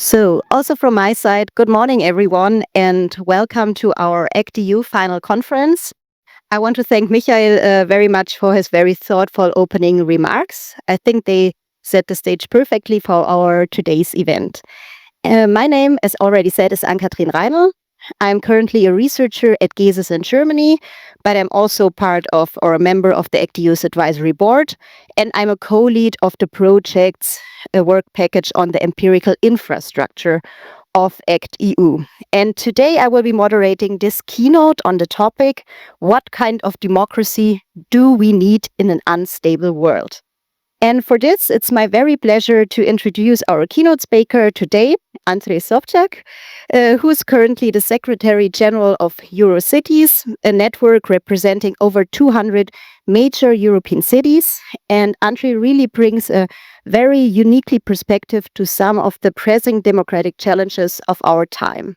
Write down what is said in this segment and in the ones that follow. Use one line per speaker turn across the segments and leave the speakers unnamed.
So, also from my side, good morning, everyone, and welcome to our ActEU Final Conference. I want to thank Michael very much for his very thoughtful opening remarks. I think they set the stage perfectly for our today's event. My name, as already said, is Ann-Kathrin Reinl. I'm currently a researcher at GESIS in Germany, but I'm also part of or a member of the ActEU's advisory board, and I'm a co-lead of the project's work package on the empirical infrastructure of ActEU. And today I will be moderating this keynote on the topic, what kind of democracy do we need in an unstable world? And for this, it's my very pleasure to introduce our keynote speaker today, André Sobczak, who is currently the Secretary General of Eurocities, a network representing over 200 major European cities. And André really brings a very uniquely perspective to some of the pressing democratic challenges of our time.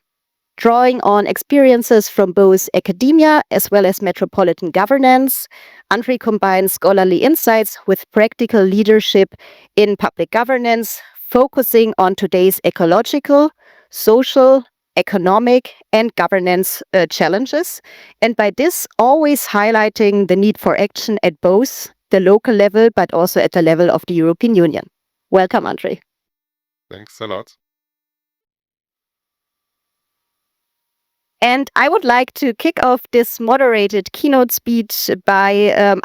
Drawing on experiences from both academia as well as metropolitan governance, André combines scholarly insights with practical leadership in public governance, focusing on today's ecological, social, economic, and governance challenges. And by this, always highlighting the need for action at both the local level, but also at the level of the European Union. Welcome, André.
Thanks a lot.
And I would like to kick off this moderated keynote speech by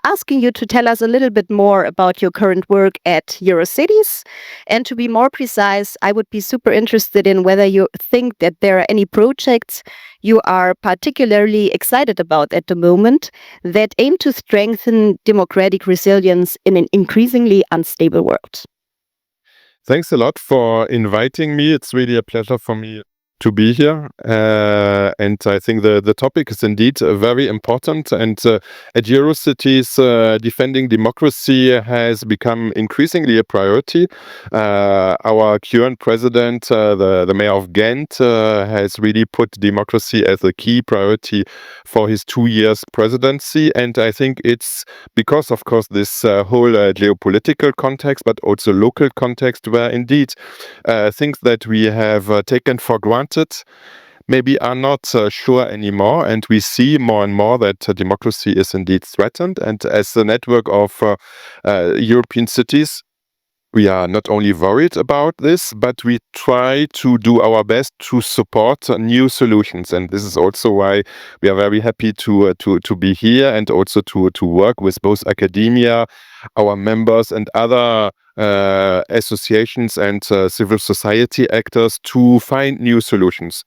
asking you to tell us a little bit more about your current work at Eurocities. And to be more precise, I would be super interested in whether you think that there are any projects you are particularly excited about at the moment that aim to strengthen democratic resilience in an increasingly unstable world.
Thanks a lot for inviting me. It's really a pleasure for me to be here. And I think the topic is indeed very important. And at Eurocities, defending democracy has become increasingly a priority. Our current president, the mayor of Ghent, has really put democracy as a key priority for his 2 years presidency. And I think it's because, of course, this whole geopolitical context, but also local context, where indeed things that we have taken for granted maybe are not sure anymore, and we see more and more that democracy is indeed threatened. And as a network of European cities, we are not only worried about this, but we try to do our best to support new solutions. And this is also why we are very happy to be here and also to work with both academia, our members, and other associations and civil society actors to find new solutions.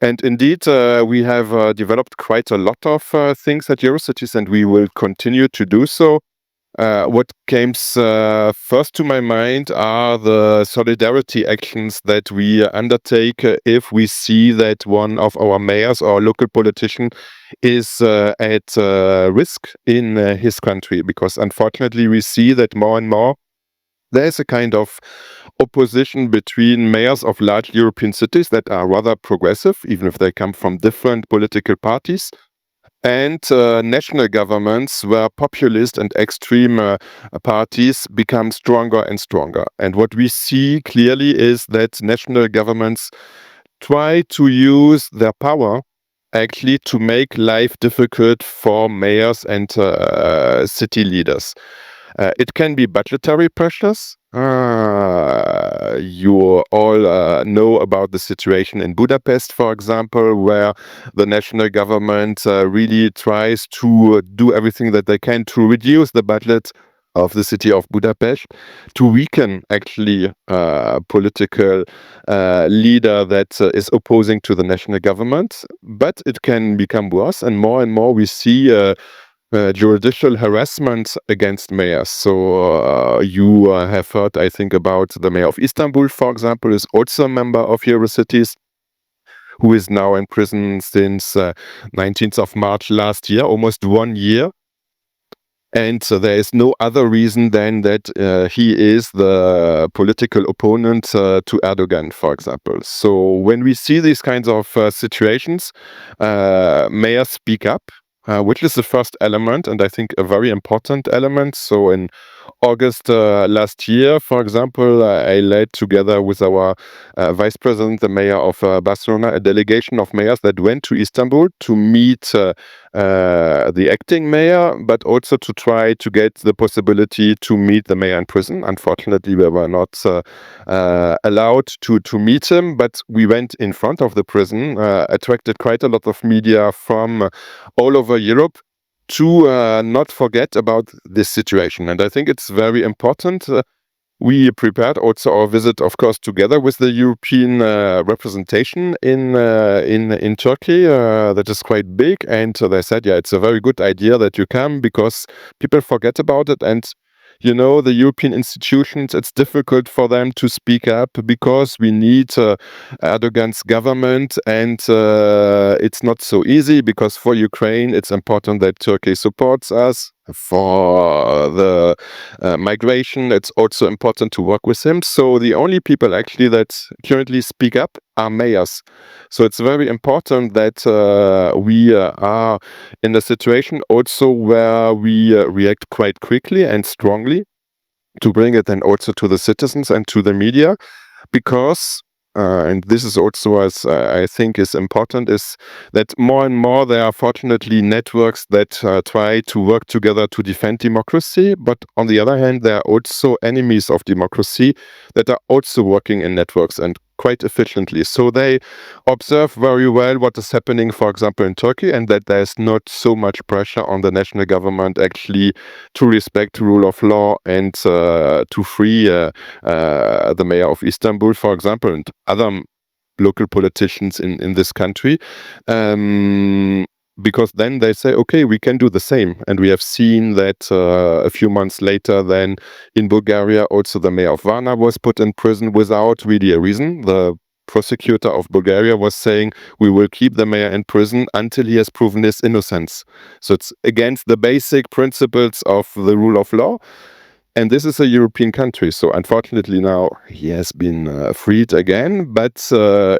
And indeed, we have developed quite a lot of things at Eurocities, and we will continue to do so. What comes first to my mind are the solidarity actions that we undertake if we see that one of our mayors or local politician is at risk in his country. Because unfortunately, we see that more and more there's a kind of opposition between mayors of large European cities that are rather progressive, even if they come from different political parties, and national governments where populist and extreme parties become stronger and stronger. And what we see clearly is that national governments try to use their power actually to make life difficult for mayors and city leaders. It can be budgetary pressures. You all know about the situation in Budapest, for example, where the national government really tries to do everything that they can to reduce the budget of the city of Budapest, to weaken actually political leader that is opposing to the national government. But it can become worse, and more we see judicial harassment against mayors. So you have heard, I think, about the mayor of Istanbul, for example, is also a member of Eurocities, who is now in prison since 19th of March last year, almost 1 year. And there is no other reason than that he is the political opponent to Erdogan, for example. So when we see these kinds of situations, mayors speak up, which is the first element, and I think a very important element. So in August last year, for example, I led together with our vice president, the mayor of Barcelona, a delegation of mayors that went to Istanbul to meet the acting mayor, but also to try to get the possibility to meet the mayor in prison. Unfortunately, we were not allowed to meet him, but we went in front of the prison, attracted quite a lot of media from all over Europe to not forget about this situation. And I think it's very important. We prepared also our visit, of course, together with the European representation in Turkey. That is quite big, and they said, "Yeah, it's a very good idea that you come because people forget about it." And you know, the European institutions, it's difficult for them to speak up because we need Erdogan's government, and it's not so easy because for Ukraine, it's important that Turkey supports us. For the migration, it's also important to work with him. So the only people actually that currently speak up are mayors. So it's very important that we are in a situation also where we react quite quickly and strongly to bring it then also to the citizens and to the media, because and this is also, as I think is important, is that more and more there are fortunately networks that try to work together to defend democracy. But on the other hand, there are also enemies of democracy that are also working in networks and quite efficiently. So they observe very well what is happening, for example, in Turkey, and that there's not so much pressure on the national government actually to respect rule of law and to free the mayor of Istanbul, for example, and other local politicians in this country. Because then they say, okay, we can do the same. And we have seen that a few months later, then in Bulgaria, also the mayor of Varna was put in prison without really a reason. The prosecutor of Bulgaria was saying, we will keep the mayor in prison until he has proven his innocence. So it's against the basic principles of the rule of law. And this is a European country, so unfortunately now he has been freed again. But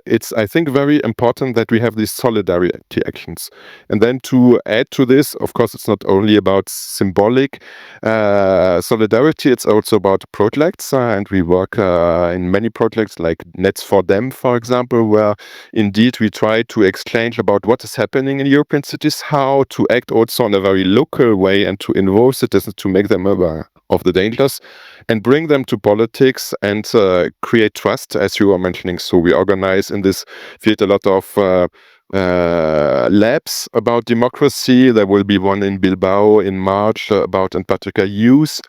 it's, I think, very important that we have these solidarity actions. And then to add to this, of course, it's not only about symbolic solidarity, it's also about projects. And we work in many projects like Nets for Them, for example, where indeed we try to exchange about what is happening in European cities, how to act also in a very local way and to involve citizens to make them aware of the dangers and bring them to politics and create trust, as you were mentioning. So we organize in this field a lot of labs about democracy. There will be one in Bilbao in March about, in particular, youth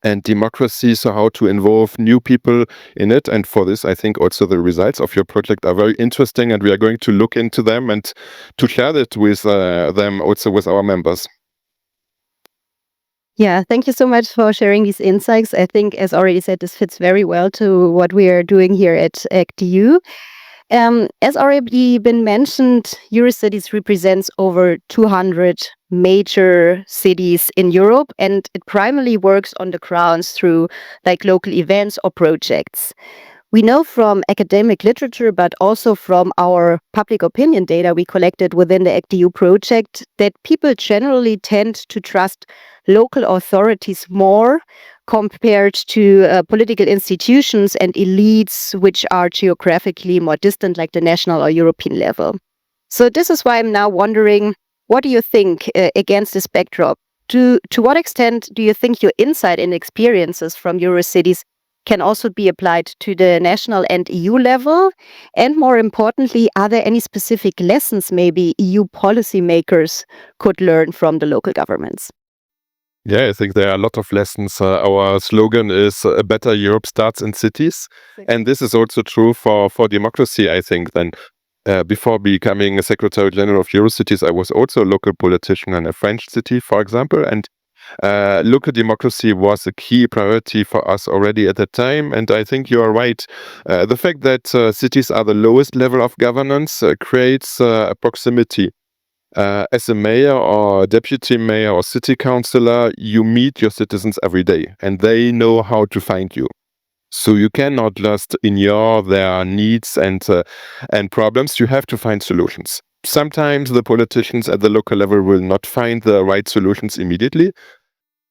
and democracy, so how to involve new people in it. And for this, I think also the results of your project are very interesting, and we are going to look into them and to share it with them also with our members.
Yeah, thank you so much for sharing these insights. I think, as already said, this fits very well to what we are doing here at ActEU. As already been mentioned, Eurocities represents over 200 major cities in Europe, and it primarily works on the grounds through like local events or projects. We know from academic literature, but also from our public opinion data we collected within the ActEU project, that people generally tend to trust local authorities more compared to political institutions and elites, which are geographically more distant, like the national or European level. So this is why I'm now wondering, what do you think against this backdrop? To what extent do you think your insight and experiences from Eurocities can also be applied to the national and EU level? And more importantly, are there any specific lessons maybe EU policymakers could learn from the local governments?
Yeah, I think there are a lot of lessons. Our slogan is "A better Europe starts in cities." And this is also true for democracy, I think. Then, before becoming a Secretary General of Eurocities, I was also a local politician in a French city, for example. And local democracy was a key priority for us already at that time. And I think you are right. The fact that cities are the lowest level of governance creates a proximity. As a mayor or deputy mayor or city councillor, you meet your citizens every day and they know how to find you. So you cannot just ignore their needs and problems. You have to find solutions. Sometimes the politicians at the local level will not find the right solutions immediately,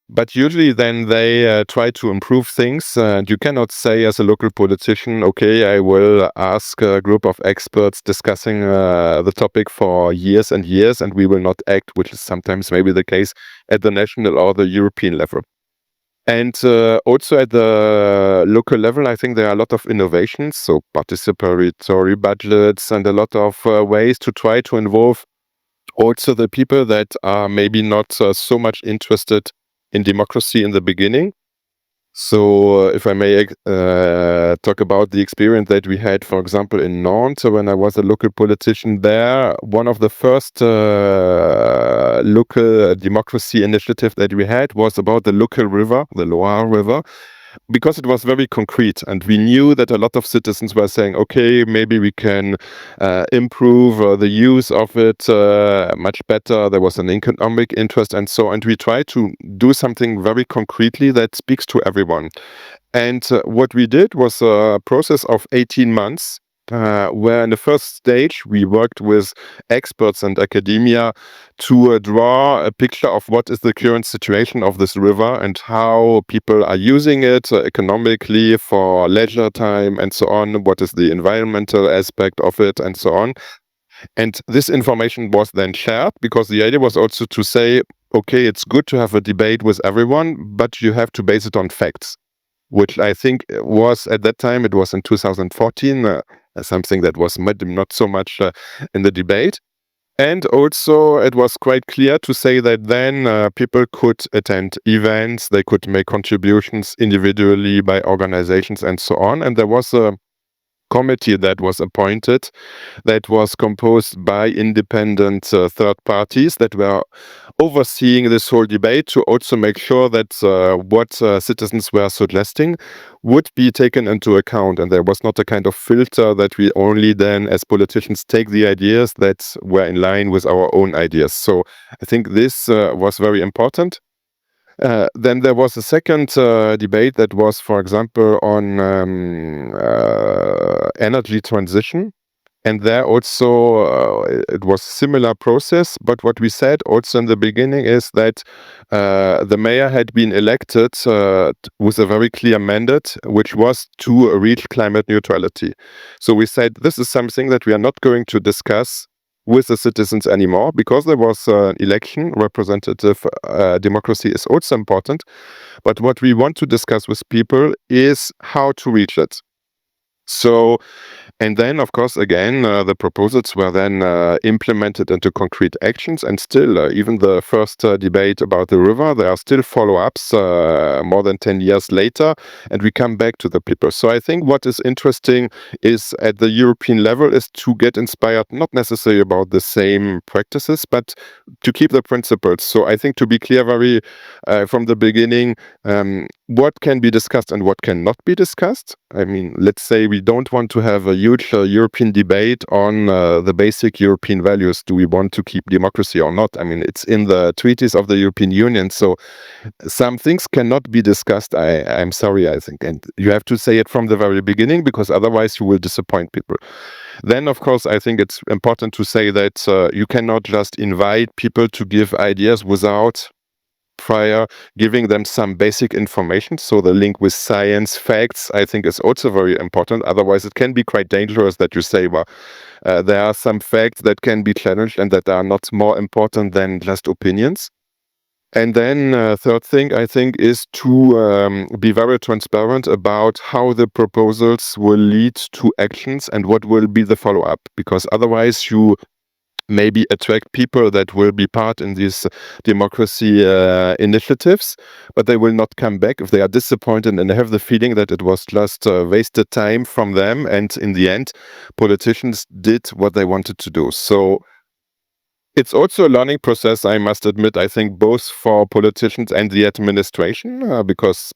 But usually then they try to improve things, and you cannot say as a local politician, okay, I will ask a group of experts discussing the topic for years and years, and we will not act, which is sometimes maybe the case at the national or the European level. And also at the local level, I think there are a lot of innovations, so participatory budgets and a lot of ways to try to involve also the people that are maybe not so much interested in democracy in the beginning. So if I may talk about the experience that we had, for example, in Nantes, when I was a local politician there, one of the first local democracy initiative that we had was about the local river, the Loire River, because it was very concrete, and we knew that a lot of citizens were saying, okay, maybe we can improve the use of it much better. There was an economic interest and so on. And we tried to do something very concretely that speaks to everyone. And what we did was a process of 18 months, where in the first stage we worked with experts and academia to draw a picture of what is the current situation of this river and how people are using it economically for leisure time and so on, what is the environmental aspect of it and so on. And this information was then shared, because the idea was also to say, okay, it's good to have a debate with everyone, but you have to base it on facts, which I think was at that time, it was in 2014, something that was not so much in the debate. And also it was quite clear to say that then people could attend events, they could make contributions individually by organizations and so on. And there was a committee that was appointed that was composed by independent third parties that were overseeing this whole debate to also make sure that what citizens were suggesting would be taken into account, and there was not a kind of filter that we only then as politicians take the ideas that were in line with our own ideas. So I think this was very important. Then there was a second debate that was, for example, on energy transition. And there also it was a similar process. But what we said also in the beginning is that the mayor had been elected with a very clear mandate, which was to reach climate neutrality. So we said this is something that we are not going to discuss with the citizens anymore, because there was an election. Representative democracy is also important. But what we want to discuss with people is how to reach it. So, and then, of course, again, the proposals were then implemented into concrete actions. And still, even the first debate about the river, there are still follow-ups more than 10 years later, and we come back to the people. So I think what is interesting is at the European level is to get inspired, not necessarily about the same practices, but to keep the principles. So I think to be clear very from the beginning, what can be discussed and what cannot be discussed. I mean, let's say we don't want to have a huge European debate on the basic European values. Do we want to keep democracy or not? I mean, it's in the treaties of the European Union. So some things cannot be discussed. I'm sorry, I think. And you have to say it from the very beginning, because otherwise you will disappoint people. Then, of course, I think it's important to say that you cannot just invite people to give ideas without prior giving them some basic information. So the link with science, facts, I think is also very important. Otherwise, it can be quite dangerous that you say, well, there are some facts that can be challenged and that are not more important than just opinions. And then third thing, I think, is to be very transparent about how the proposals will lead to actions and what will be the follow-up. Because otherwise you maybe attract people that will be part in these democracy initiatives, but they will not come back if they are disappointed and have the feeling that it was just wasted time from them. And in the end, politicians did what they wanted to do. So it's also a learning process, I must admit, I think, both for politicians and the administration, because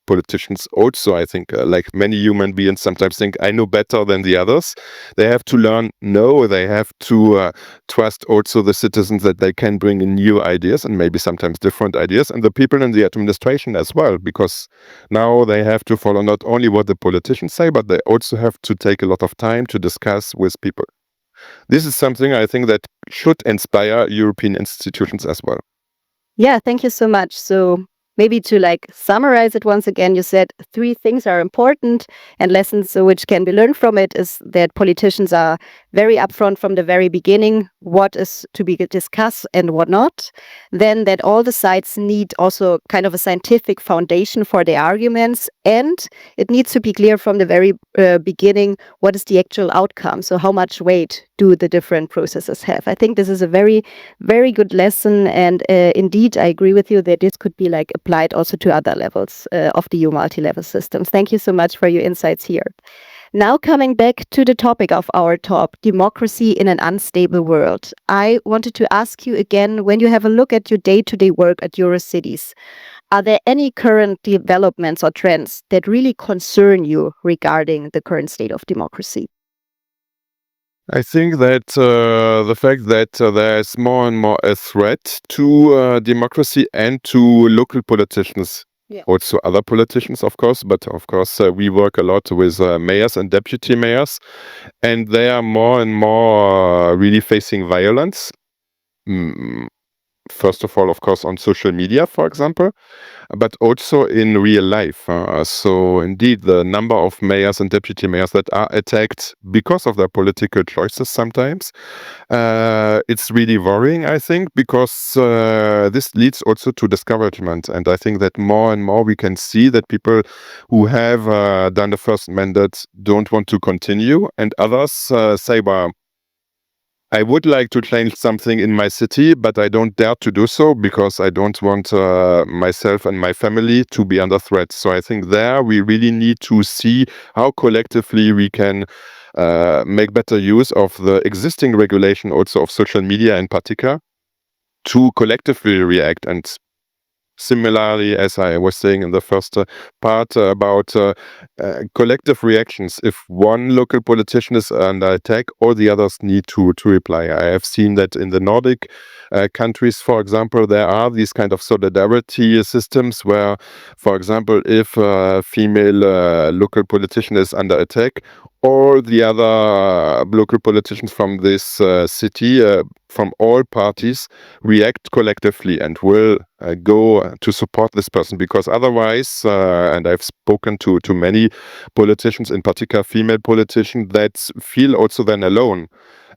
politicians also, I think, like many human beings, sometimes think, I know better than the others. They have to learn, no, they have to trust also the citizens that they can bring in new ideas and maybe sometimes different ideas, and the people in the administration as well, because now they have to follow not only what the politicians say, but they also have to take a lot of time to discuss with people. This is something I think that should inspire European institutions as well.
Yeah, thank you so much. So maybe to like summarize it once again, you said 3 things are important and lessons which can be learned from it is that politicians are very upfront from the very beginning what is to be discussed and what not. Then that all the sides need also kind of a scientific foundation for their arguments, and it needs to be clear from the very beginning what is the actual outcome. So how much weight do the different processes have? I think this is a very, very good lesson, and indeed I agree with you that this could be like applied also to other levels of the EU multi-level systems. Thank you so much for your insights here. Now coming back to the topic of our talk, democracy in an unstable world. I wanted to ask you again, when you have a look at your day-to-day work at Eurocities, are there any current developments or trends that really concern you regarding the current state of democracy?
I think that the fact that there is more and more a threat to democracy and to local politicians.
Yeah.
Also other politicians, of course, but of course we work a lot with mayors and deputy mayors, and they are more and more really facing violence. First of all, of course, on social media, for example, but also in real life. So indeed, the number of mayors and deputy mayors that are attacked because of their political choices sometimes, it's really worrying, I think, because this leads also to discouragement. And I think that more and more we can see that people who have done the first mandate don't want to continue, and others say, well, I would like to change something in my city, but I don't dare to do so because I don't want myself and my family to be under threat. So I think there we really need to see how collectively we can make better use of the existing regulation also of social media in particular to collectively react. And similarly, as I was saying in the first part about collective reactions, if one local politician is under attack, all the others need to reply. I have seen that in the Nordic countries, for example, there are these kind of solidarity systems where, for example, if a female local politician is under attack, all the other local politicians from this city, from all parties, react collectively and will go to support this person, because otherwise, and I've spoken to many politicians, in particular female politicians, that feel also then alone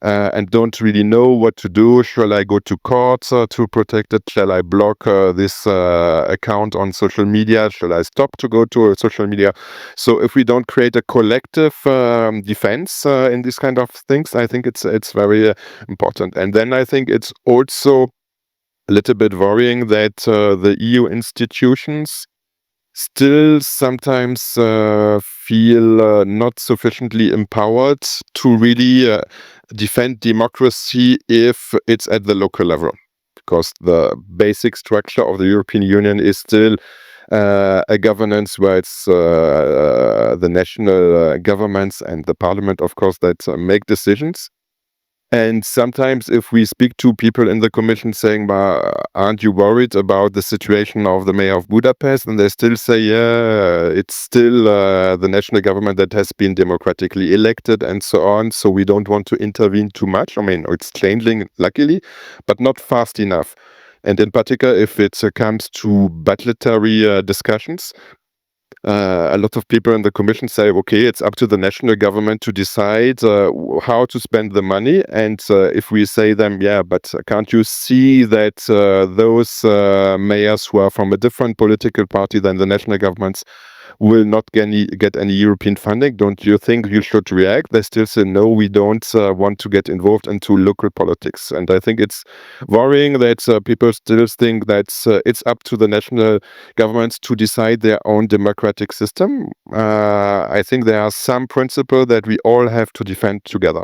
and don't really know what to do. Shall I go to court to protect it? Shall I block this account on social media? Shall I stop to go to social media? So if we don't create a collective defense in these kind of things, I think it's very important. And then I think it's also a little bit worrying that the EU institutions still sometimes feel not sufficiently empowered to really defend democracy if it's at the local level, because the basic structure of the European Union is still a governance where it's the national governments and the parliament, of course, that make decisions. And sometimes if we speak to people in the commission saying, aren't you worried about the situation of the mayor of Budapest? And they still say, yeah, it's still the national government that has been democratically elected and so on. So we don't want to intervene too much. I mean, it's changing, luckily, but not fast enough. And in particular, if it comes to budgetary discussions, a lot of people in the commission say, okay, it's up to the national government to decide how to spend the money. And if we say them, yeah, but can't you see that those mayors who are from a different political party than the national governments will not get any European funding? Don't you think you should react? They still say, no, we don't want to get involved into local politics. And I think it's worrying that people still think that it's up to the national governments to decide their own democratic system. I think there are some principles that we all have to defend together.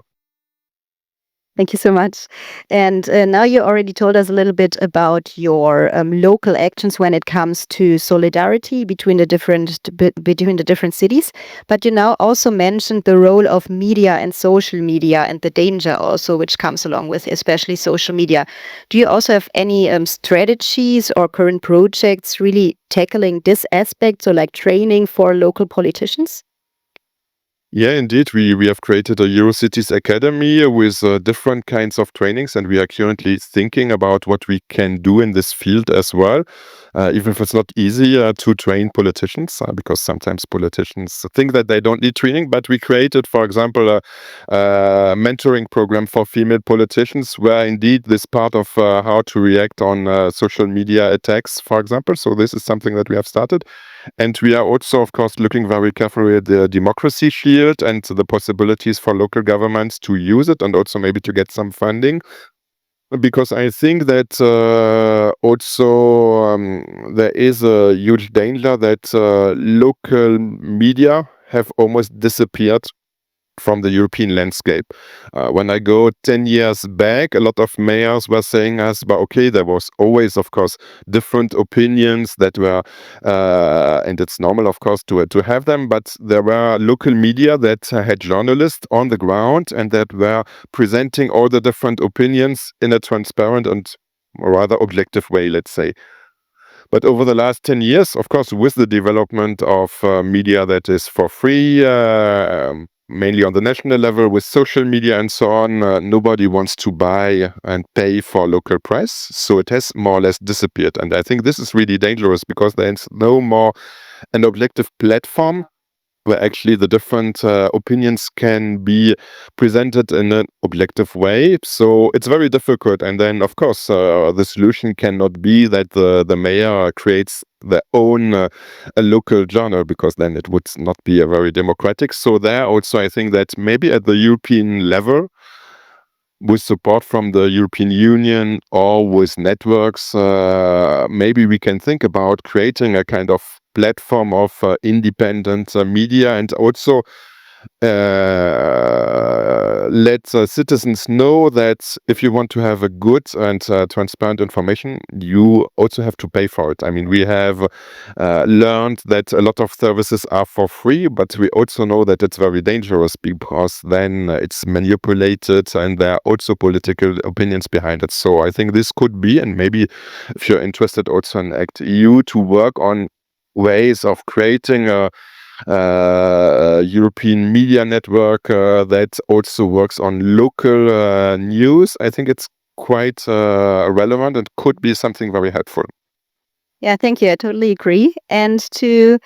Thank you so much. And now you already told us a little bit about your local actions when it comes to solidarity between the different cities. But you now also mentioned the role of media and social media and the danger also which comes along with especially social media. Do you also have any strategies or current projects really tackling this aspect, so like training for local politicians?
Yeah, indeed. We have created a Eurocities Academy with different kinds of trainings, and we are currently thinking about what we can do in this field as well. Even if it's not easy to train politicians, because sometimes politicians think that they don't need training. But we created, for example, a mentoring program for female politicians, where indeed this part of how to react on social media attacks, for example. So this is something that we have started. And we are also, of course, looking very carefully at the democracy shield and the possibilities for local governments to use it and also maybe to get some funding. Because I think that also there is a huge danger that local media have almost disappeared from the European landscape. When I go 10 years back, a lot of mayors were saying us, but okay, there was always, of course, different opinions that were, and it's normal, of course, to have them, but there were local media that had journalists on the ground and that were presenting all the different opinions in a transparent and rather objective way, let's say. But over the last 10 years, of course, with the development of media that is for free, mainly on the national level with social media and so on, nobody wants to buy and pay for local press. So it has more or less disappeared. And I think this is really dangerous because there's no more an objective platform where actually the different opinions can be presented in an objective way. So it's very difficult. And then, of course, the solution cannot be that the mayor creates their own a local journal, because then it would not be a very democratic. So there also, I think that maybe at the European level, with support from the European Union or with networks, maybe we can think about creating a kind of platform of independent media, and also let citizens know that if you want to have a good and transparent information, you also have to pay for it. I mean, we have learned that a lot of services are for free, but we also know that it's very dangerous because then it's manipulated and there are also political opinions behind it. So I think this could be, and maybe if you're interested also in ActEU, to work on ways of creating a European media network that also works on local news. I think it's quite relevant and could be something very helpful.
Yeah, thank you. I totally agree. And to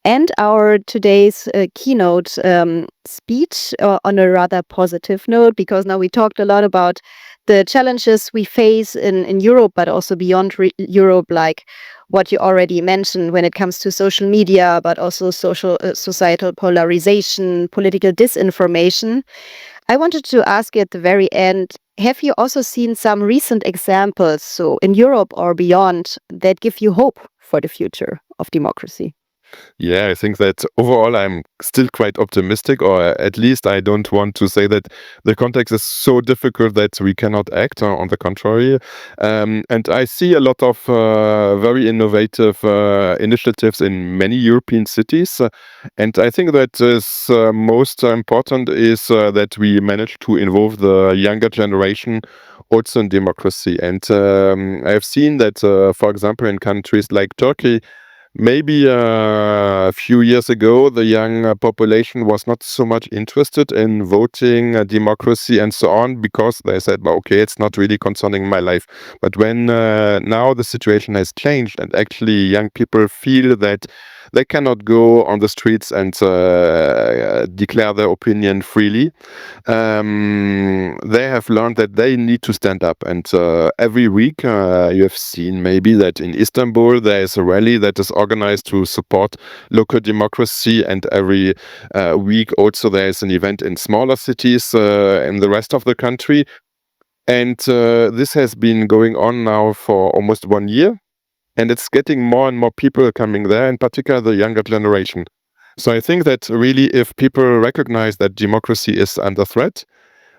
end our today's keynote speech on a rather positive note, because now we talked a lot about the challenges we face in Europe, but also beyond Europe, like what you already mentioned when it comes to social media, but also societal polarization, political disinformation. I wanted to ask you at the very end, have you also seen some recent examples, so in Europe or beyond, that give you hope for the future of democracy?
Yeah, I think that overall I'm still quite optimistic, or at least I don't want to say that the context is so difficult that we cannot act. On the contrary, and I see a lot of very innovative initiatives in many European cities, and I think that is most important is that we manage to involve the younger generation also in democracy. And I've seen that, for example, in countries like Turkey, maybe a few years ago, the young population was not so much interested in voting, democracy, and so on, because they said, well, okay, it's not really concerning my life. But when now the situation has changed, and actually young people feel that they cannot go on the streets and declare their opinion freely, they have learned that they need to stand up. And every week, you have seen maybe that in Istanbul there is a rally that is organized to support local democracy, and every week also there is an event in smaller cities in the rest of the country. And this has been going on now for almost 1 year, and it's getting more and more people coming there, in particular the younger generation. So I think that really, if people recognize that democracy is under threat,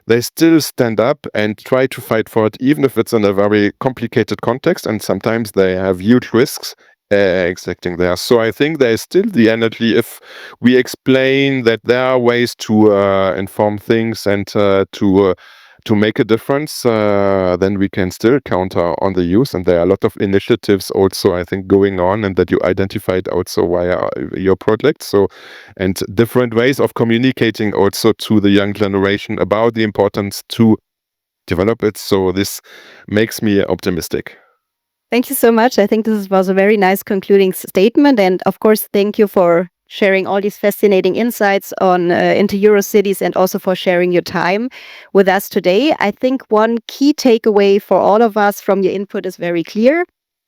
they still stand up and try to fight for it, even if it's in a very complicated context, and sometimes they have huge risks exacting there. So I think there is still the energy if we explain that there are ways to inform things and to to make a difference, then we can still counter on the youth. And there are a lot of initiatives also, I think, going on, and that you identified also via your project. So, and different ways of communicating also to the young generation about the importance to develop it. So this makes me optimistic.
Thank you so much. I think this was a very nice concluding statement. And of course, thank you for sharing all these fascinating insights on into Eurocities, and also for sharing your time with us today. I think one key takeaway for all of us from your input is very clear.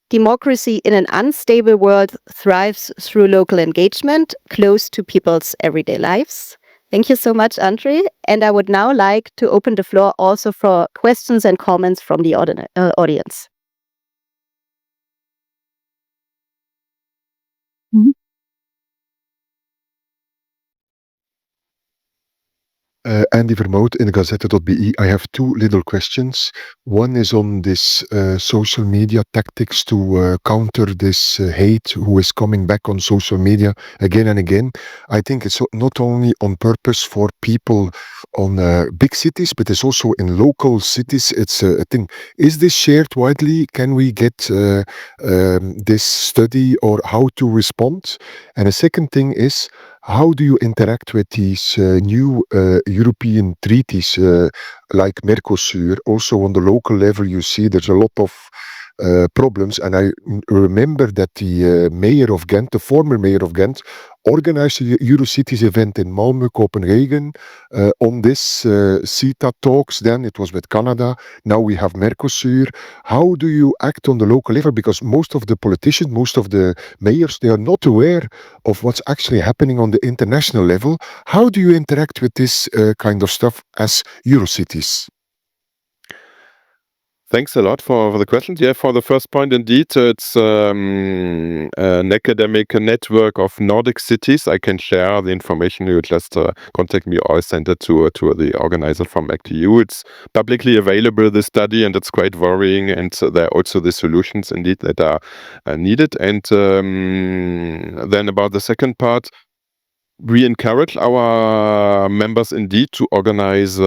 Democracy in an unstable world thrives through local engagement, close to people's everyday lives. Thank you so much, André. And I would now like to open the floor also for questions and comments from the audience.
Andy Vermoot in Gazette.be. I have two little questions. One is on this social media tactics to counter this hate who is coming back on social media again and again. I think it's not only on purpose for people on big cities, but it's also in local cities. It's a thing. Is this shared widely? Can we get this study or how to respond? And a second thing is, how do you interact with these new European treaties like Mercosur? Also on the local level, you see there's a lot of problems. And I remember that the mayor of Ghent, the former mayor of Ghent, organized a Eurocities event in Malmö, Copenhagen, on this CETA talks. Then it was with Canada. Now we have Mercosur. How do you act on the local level? Because most of the politicians, most of the mayors, they are not aware of what's actually happening on the international level. How do you interact with this kind of stuff as Eurocities?
Thanks a lot for the questions. Yeah, for the first point, indeed, it's an academic network of Nordic cities. I can share the information. You just contact me or send it to the organizer from ActEU. It's publicly available, the study, and it's quite worrying. And there are also the solutions, indeed, that are needed. And then about the second part, we encourage our members, indeed, to organize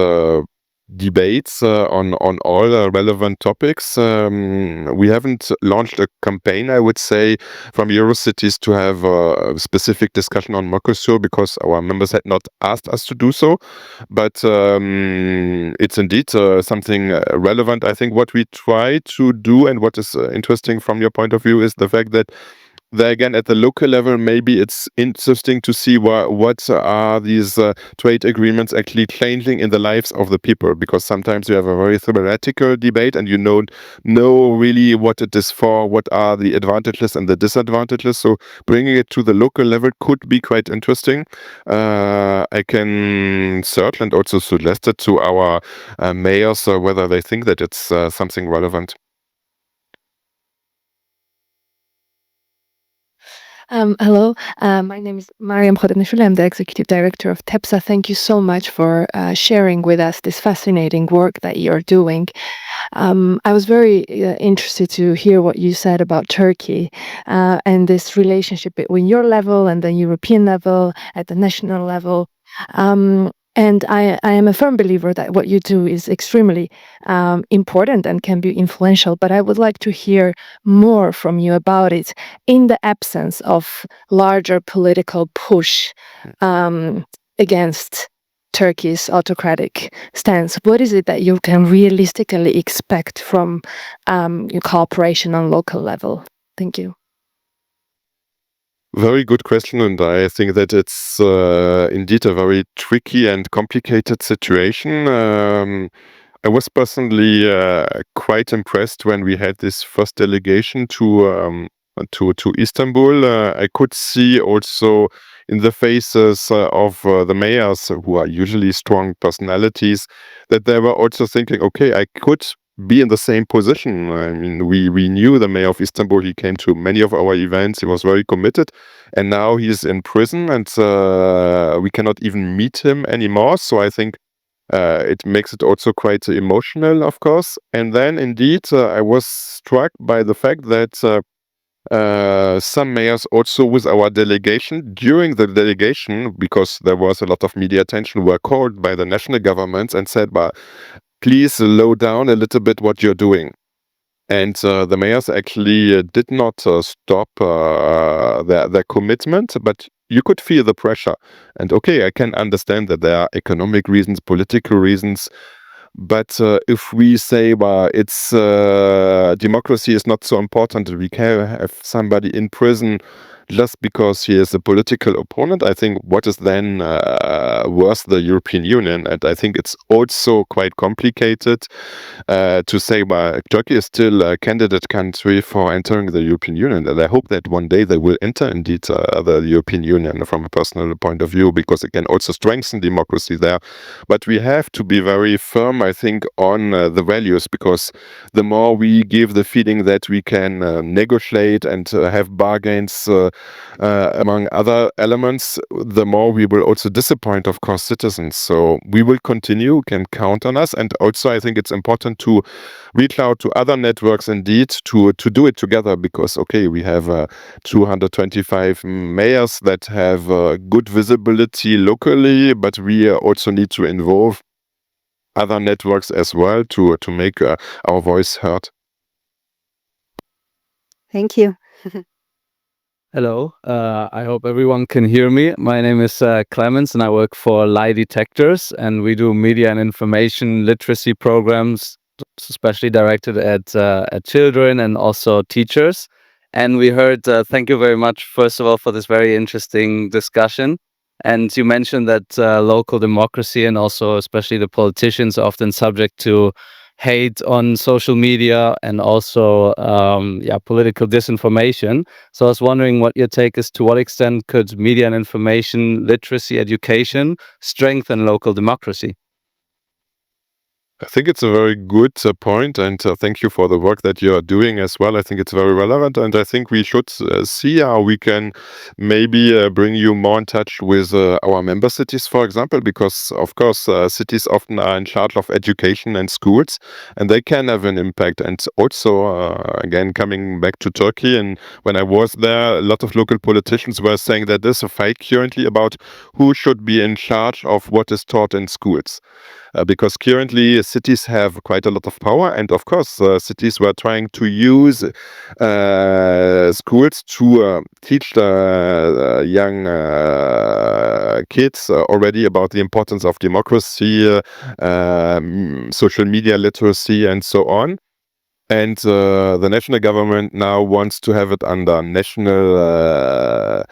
debates on all relevant topics. We haven't launched a campaign, I would say, from Eurocities to have a specific discussion on Mercosur, because our members had not asked us to do so. But it's indeed something relevant. I think what we try to do, and what is interesting from your point of view, is the fact that there again, at the local level, maybe it's interesting to see what are these trade agreements actually changing in the lives of the people, because sometimes you have a very theoretical debate and you don't know really what it is for, what are the advantages and the disadvantages. So bringing it to the local level could be quite interesting. I can search and also suggest it to our mayors whether they think that it's something relevant.
Hello, my name is Mariam Khodanishvili. I'm the Executive Director of TEPSA. Thank you so much for sharing with us this fascinating work that you're doing. I was very interested to hear what you said about Turkey and this relationship between your level and the European level at the national level. And I am a firm believer that what you do is extremely important and can be influential, but I would like to hear more from you about it in the absence of larger political push against Turkey's autocratic stance. What is it that you can realistically expect from cooperation on local level? Thank you.
Very good question, and I think that it's indeed a very tricky and complicated situation. I was personally quite impressed when we had this first delegation to Istanbul. I could see also in the faces of the mayors, who are usually strong personalities, that they were also thinking, okay, I could be in the same position. I mean, we knew the mayor of Istanbul. He came to many of our events. He was very committed, and now he's in prison, and we cannot even meet him anymore. So I think it makes it also quite emotional, of course. And then, indeed, I was struck by the fact that some mayors also with our delegation, during the delegation, because there was a lot of media attention, were called by the national governments and said, "But please slow down a little bit what you're doing. And the mayors actually did not stop their commitment, but you could feel the pressure. And okay, I can understand that there are economic reasons, political reasons. But if we say, well, it's democracy is not so important, we can have somebody in prison just because he is a political opponent, I think what is then worse, the European Union? And I think it's also quite complicated to say, well, Turkey is still a candidate country for entering the European Union. And I hope that one day they will enter indeed the European Union from a personal point of view, because it can also strengthen democracy there. But we have to be very firm, I think, on the values, because the more we give the feeling that we can negotiate and have bargains among other elements, the more we will also disappoint, of course, citizens. So we will continue, can count on us. And also I think it's important to reach out to other networks indeed to do it together, because okay, we have 225 mayors that have good visibility locally, but we also need to involve other networks as well to make our voice heard.
Thank you.
Hello, I hope everyone can hear me. My name is Clemens and I work for Lie Detectors, and we do media and information literacy programs, especially directed at children and also teachers. And we heard, thank you very much, first of all, for this very interesting discussion. And you mentioned that local democracy and also especially the politicians are often subject to hate on social media and also political disinformation. So I was wondering what your take is, to what extent could media and information literacy education strengthen local democracy?
I think it's a very good point, and thank you for the work that you are doing as well. I think it's very relevant, and I think we should see how we can maybe bring you more in touch with our member cities, for example, because of course cities often are in charge of education and schools, and they can have an impact. And also, again, coming back to Turkey, and when I was there, a lot of local politicians were saying that there's a fight currently about who should be in charge of what is taught in schools. Because currently cities have quite a lot of power, and of course cities were trying to use schools to teach the young kids already about the importance of democracy, social media literacy, and so on. And the national government now wants to have it under national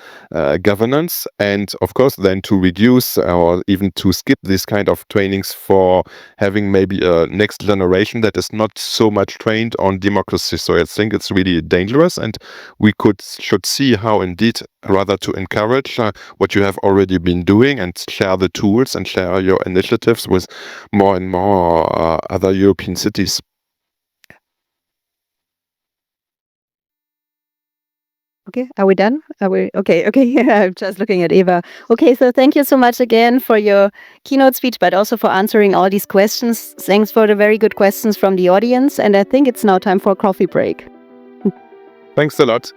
governance, and of course then to reduce or even to skip this kind of trainings for having maybe a next generation that is not so much trained on democracy. So I think it's really dangerous, and we should see how indeed rather to encourage what you have already been doing and share the tools and share your initiatives with more and more other European cities.
Okay, are we done? Are we okay? I'm just looking at Eva. Okay, so thank you so much again for your keynote speech, but also for answering all these questions. Thanks for the very good questions from the audience, and I think it's now time for a coffee break.
Thanks a lot.